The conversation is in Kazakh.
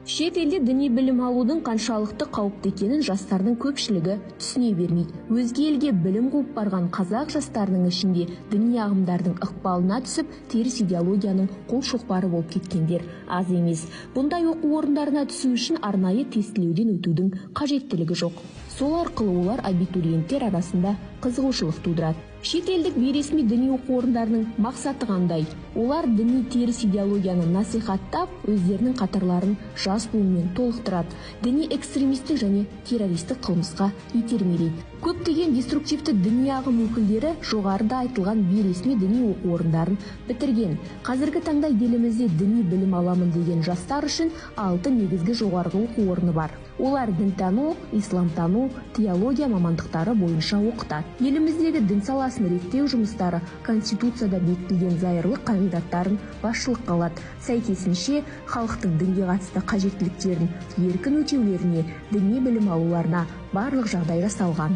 Шет елде діни білім алудың қаншалықты қауіпті екенін жастардың көпшілігі түсіне бермейді. Өзге елге білім қуып барған қазақ жастарының ішінде діни ағымдардың ықпалына түсіп, теріс идеологияның қол шоқпары болып кеткендер аз емес. Бұндай оқу орындарына түсу үшін арнайы тестілеуден өтудің қажеттілігі жоқ. Сол арқылы олар абитуриенттер арасында қызығушылық тудырады. Шет елдік бейресми діни оқу орындарының мақсаты қандай? Олар діни теріс идеологияны насихаттап, өздерінің қатарларын жас буынмен толықтырады. Діни экстремистік және террористік қылмысқа итермелейді. Көптеген деструктивті діни ағым өкілдері жоғарыда айтылған бейресми діни оқу орындарын бітірген. Қазіргі таңда елімізде діни білім аламын деген жастар үшін 6 негізгі жоғарғы оқу орны бар. Олар дінтану, исламтану, теология мамандықтары бойынша оқытады. Еліміздегі дін саласын реттеу жұмыстары Конституцияда бекітілген зайырлы қағидаттарын басшылыққа алады. Сәйкесінше, халықтың дінге қатысты қажеттіліктерін еркін өтеулеріне, діни білім алуларына барлық жағдай жасалған.